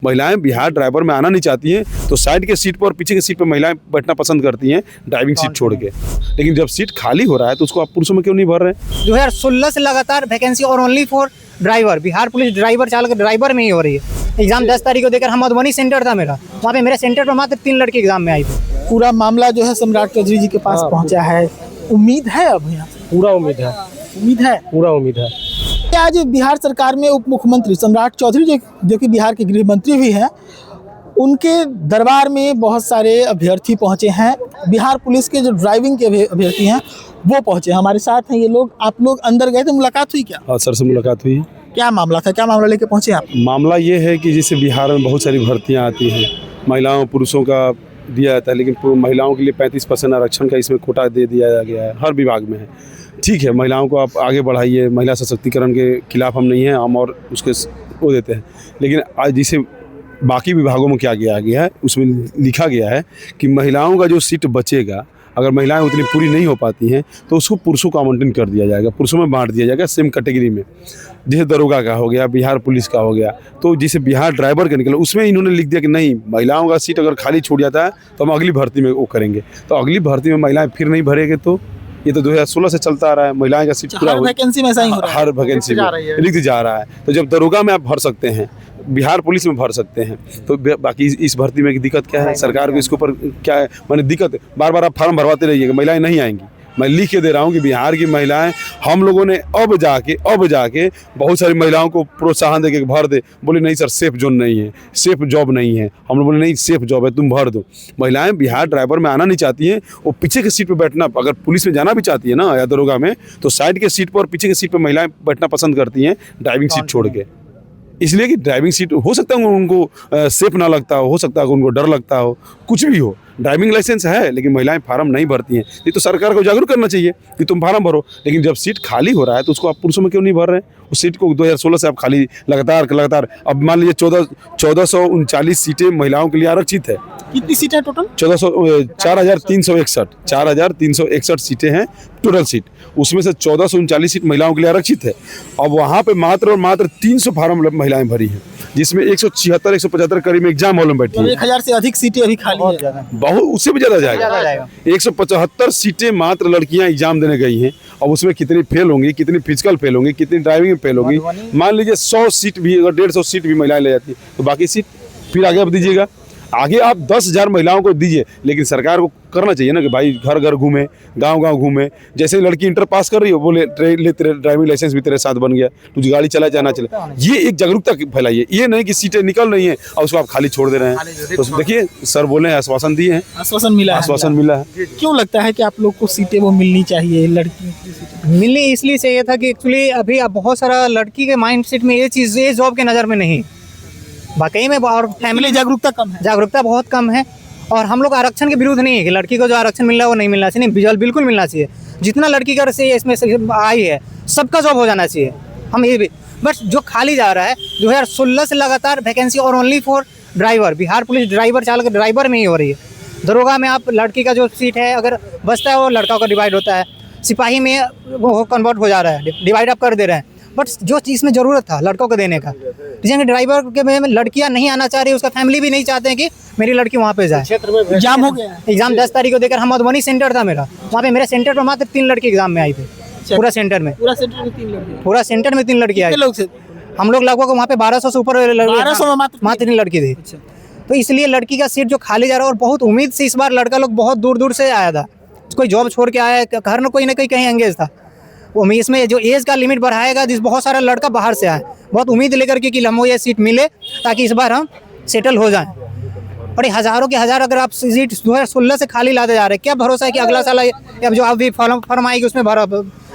महिलाएं बिहार ड्राइवर में आना नहीं चाहती हैं तो साइड के सीट पर और पीछे के सीट पर महिलाएं बैठना पसंद करती हैं ड्राइविंग सीट छोड़ के। लेकिन जब सीट खाली हो रहा है तो उसको आप पुरुषों में क्यों नहीं भर रहे हैं? 2016 से लगातार वैकेंसी और only for driver, Bihar police driver चालक ड्राइवर में ही हो रही है। एग्जाम 10 तारीख को देकर हम मधुबनी सेंटर था मेरा, वहाँ पे मेरे सेंटर पर मात्र 3 लड़के एग्जाम में आई थी। पूरा मामला जो है सम्राट चौधरी जी के पास पहुँचा है। उम्मीद है अब यहाँ पूरा उम्मीद है, पूरा उम्मीद है। आज बिहार सरकार में उप मुख्यमंत्री सम्राट चौधरी जो कि बिहार के गृह मंत्री भी हैं, उनके दरबार में बहुत सारे अभ्यर्थी पहुंचे हैं। बिहार पुलिस के जो ड्राइविंग के अभ्यर्थी हैं वो पहुंचे, हमारे साथ हैं ये लोग। आप लोग अंदर गए थे, मुलाकात हुई क्या? हाँ सर से मुलाकात हुई। क्या मामला था, क्या मामला लेके पहुंचे आप? मामला ये है कि जैसे बिहार में बहुत सारी भर्तियाँ आती हैं, महिलाओं पुरुषों का दिया जाता है, लेकिन महिलाओं के लिए 35% आरक्षण का इसमें कोटा दे दिया गया है, हर विभाग में है। ठीक है, महिलाओं को आप आगे बढ़ाइए, महिला सशक्तिकरण के खिलाफ हम नहीं हैं, हम और उसके वो देते हैं। लेकिन आज जिसे बाकी विभागों में क्या किया गया है, उसमें लिखा गया है कि महिलाओं का जो सीट बचेगा, अगर महिलाएं उतनी पूरी नहीं हो पाती हैं तो उसको पुरुषों को आवंटन कर दिया जाएगा, पुरुषों में बांट दिया जाएगा सेम कैटेगरी में। जैसे दरोगा का हो गया, बिहार पुलिस का हो गया, तो जैसे बिहार ड्राइवर का निकला, उसमें इन्होंने लिख दिया कि नहीं, महिलाओं का सीट अगर खाली छूट जाता है तो हम अगली भर्ती में वो करेंगे। तो अगली भर्ती में महिलाएं फिर नहीं भरेंगे, तो ये तो 2016 से चलता आ रहा है, महिलाएं का सीट पूरा वैकेंसी में ऐसा ही हो रहा है, हर वैकेंसी में लिख जा रहा है। तो जब दरोगा में आप भर सकते हैं, बिहार पुलिस में भर सकते हैं, तो बाकी इस भर्ती में की दिक्कत क्या है? सरकार को इसके ऊपर क्या है माने दिक्कत? बार बार आप फॉर्म भरवाते रहिएगा, महिलाएं नहीं आएंगी। मैं लिख के दे रहा हूँ कि बिहार की महिलाएं, हम लोगों ने अब जाके बहुत सारी महिलाओं को प्रोत्साहन दे के भर दे। बोले नहीं सर, सेफ जोन नहीं है, सेफ जॉब नहीं है। हम लोग बोले नहीं, सेफ जॉब है, तुम भर दो। महिलाएं बिहार ड्राइवर में आना नहीं चाहती हैं, वो पीछे के सीट पर बैठना, अगर पुलिस में जाना भी चाहती है ना या दरोगा में, तो साइड के सीट पर और पीछे के सीट पर महिलाएं बैठना पसंद करती हैं ड्राइविंग सीट छोड़ के। इसलिए कि ड्राइविंग सीट हो सकता है उनको सेफ ना लगता हो सकता है उनको डर लगता हो, कुछ भी हो। ड्राइविंग लाइसेंस है लेकिन महिलाएं फार्म नहीं भरती हैं। ये तो सरकार को जागरूक करना चाहिए कि तुम फार्म भरो। लेकिन जब सीट खाली हो रहा है तो उसको आप पुरुषों में क्यों नहीं भर रहे हैं? उस सीट को 2016 से आप खाली लगातार अब मान लीजिए 1439 सीटें महिलाओं के लिए आरक्षित है। कितनी सीटें टोटल? 4,361 सीटें हैं टोटल सीट, उसमें से 1439 सीट महिलाओं के लिए आरक्षित है। अब वहाँ पे मात्र और मात्र 300 फार्म महिलाएं भरी हैं, जिसमें 176-175 करीब में एग्जाम हॉल में बैठी है। 1000 से अधिक सीटें अभी खाली है, बहुत, उससे भी ज्यादा जाएगा। 175 सीटें मात्र लड़कियां एग्जाम देने गई हैं। अब उसमें कितनी फेल होंगी, कितनी फिजिकल फेल होंगी, कितनी ड्राइविंग में फेल होंगी। मान लीजिए 100 सीट भी, अगर 150 सीट भी महिलाएं ले जाती तो बाकी सीट फिर आगे आप दीजिएगा। आगे आप 10,000 महिलाओं को दीजिए, लेकिन सरकार को करना चाहिए ना कि भाई घर घर घूमे, गांव घूमे। जैसे लड़की इंटर पास कर रही हो, बोले ले तेरे ड्राइविंग लाइसेंस भी तेरे साथ बन गया, तुझे गाड़ी चला जाना चले। ये एक जागरूकता फैलाइए, ये नहीं कि सीटें निकल रही हैं और उसको आप खाली छोड़ दे रहे हैं। तो देखिए सर बोले आश्वासन दिए हैं, आश्वासन मिला है। क्यों लगता है कि आप लोग को सीटें वो मिलनी चाहिए? लड़की मिलनी इसलिए चाहिए था कि एक्चुअली अभी अब बहुत सारा लड़की के माइंड सेट में ये चीज़, ये जॉब के नज़र में नहीं, वाकई में। और फैमिली जागरूकता बहुत कम है। और हम लोग आरक्षण के विरुद्ध नहीं है कि लड़की को जो आरक्षण मिल रहा है वो नहीं मिलना चाहिए, नहीं, बिल्कुल मिलना चाहिए। जितना लड़की का से इसमें आई है सबका जॉब हो जाना चाहिए। हम ये भी बट जो खाली जा रहा है 2016 से लगातार वैकेंसी और only for driver, Bihar police driver चालक ड्राइवर में ही हो रही है। दरोगा में आप लड़की का जो सीट है अगर बचता है वो लड़का का डिवाइड होता है, सिपाही में वो कन्वर्ट हो जा रहा है, डिवाइड आप कर दे रहे हैं। बट जो चीज़ में ज़रूरत था लड़कों को देने का, जैसे ड्राइवर के में लड़कियां नहीं आना चाह रही, उसका फैमिली भी नहीं चाहते हैं कि मेरी लड़की वहाँ पे जाए। एग्जाम हो गया, एग्जाम 10 तारीख को देकर हम मधुबनी सेंटर था मेरा, वहाँ पे मेरे सेंटर पर मात्र 3 लड़के एग्जाम में आई थे। पूरा सेंटर में 3 लड़की आई। हम लोग लगभग वहाँ पे 1200 से ऊपर मात्र 3 लड़की थी। तो इसलिए लड़की का सीट जो खाली जा रहा है, और बहुत उम्मीद से इस बार लड़का लोग बहुत दूर से आया था, कोई जॉब छोड़ के आया, घर में कोई ना कोई कहीं एंगेज था। वो इसमें जो एज का लिमिट बढ़ाएगा, जिस बहुत सारा लड़का बाहर से आए, बहुत उम्मीद लेकर के कि हमको ये सीट मिले ताकि इस बार हम सेटल हो जाएं। और ये हज़ारों के हज़ार अगर आप सीट 2016 से खाली लाते जा रहे हैं, क्या भरोसा है कि अगला साल अब जो अभी फॉर्म आएगी उसमें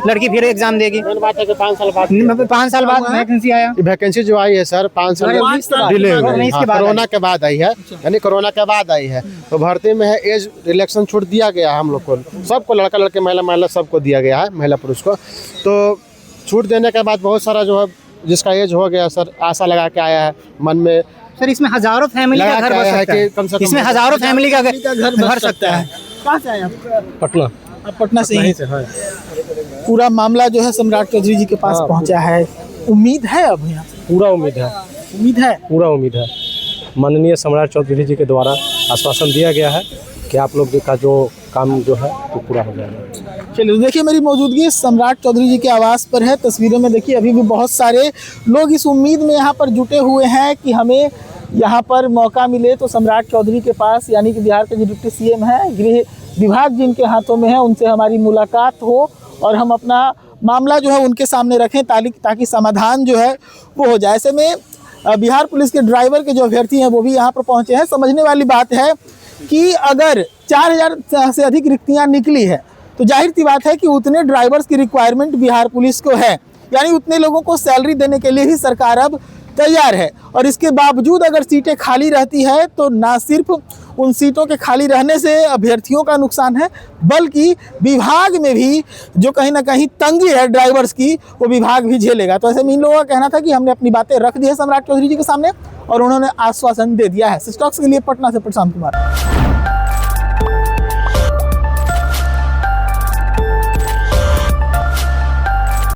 लड़की फिर एग्जाम देगी? 5 साल बाद वैकेंसी आया, वैकेंसी जो आई है सर 5 साल डिले हो गई, कोरोना के बाद आई है, यानी कोरोना के बाद आई है। तो भर्ती में है एज रिलेक्शन छूट दिया गया है हम लोग को, सबको, लड़का लड़के महिला सबको दिया गया है, महिला पुरुष को। तो छूट देने के बाद बहुत सारा जो है जिसका एज हो गया सर, आशा लगा के आया है मन में। सर इसमें हज़ारों फैमिली का घर भर सकता है, इसमें हज़ारों फैमिली का घर भर सकता है। कहाँ से आए आप? पटना। आप पटना से ही? पूरा मामला जो है सम्राट चौधरी जी के पास पहुंचा है। उम्मीद है अब यहाँ? पूरा उम्मीद है, पूरा उम्मीद है। माननीय सम्राट चौधरी जी के द्वारा आश्वासन दिया गया है कि आप लोग का जो काम जो है वो पूरा हो जाएगा। चलिए, देखिए मेरी मौजूदगी सम्राट चौधरी जी के आवास पर है। तस्वीरों में देखिए अभी भी बहुत सारे लोग इस उम्मीद में यहाँ पर जुटे हुए हैं कि हमें यहाँ पर मौका मिले तो सम्राट चौधरी के पास, यानी कि बिहार के जो डिप्टी सीएम हैं, गृह विभाग जिनके हाथों में है, उनसे हमारी मुलाकात हो और हम अपना मामला जो है उनके सामने रखें ताकि समाधान जो है वो हो जाए। ऐसे में बिहार पुलिस के ड्राइवर के जो अभ्यर्थी हैं वो भी यहाँ पर पहुँचे हैं। समझने वाली बात है कि अगर 4000 से अधिक रिक्तियाँ निकली है तो जाहिर सी बात है कि उतने ड्राइवर्स की रिक्वायरमेंट बिहार पुलिस को है, यानी उतने लोगों को सैलरी देने के लिए ही सरकार अब तैयार है। और इसके बावजूद अगर सीटें खाली रहती है तो ना सिर्फ उन सीटों के खाली रहने से अभ्यर्थियों का नुकसान है, बल्कि विभाग में भी जो कहीं ना कहीं तंगी है ड्राइवर्स की, वो विभाग भी झेलेगा। तो ऐसे में इन लोगों का कहना था कि हमने अपनी बातें रख दी है सम्राट चौधरी जी के सामने और उन्होंने आश्वासन दे दिया है। सिस्टॉक्स के लिए पटना से प्रशांत कुमार।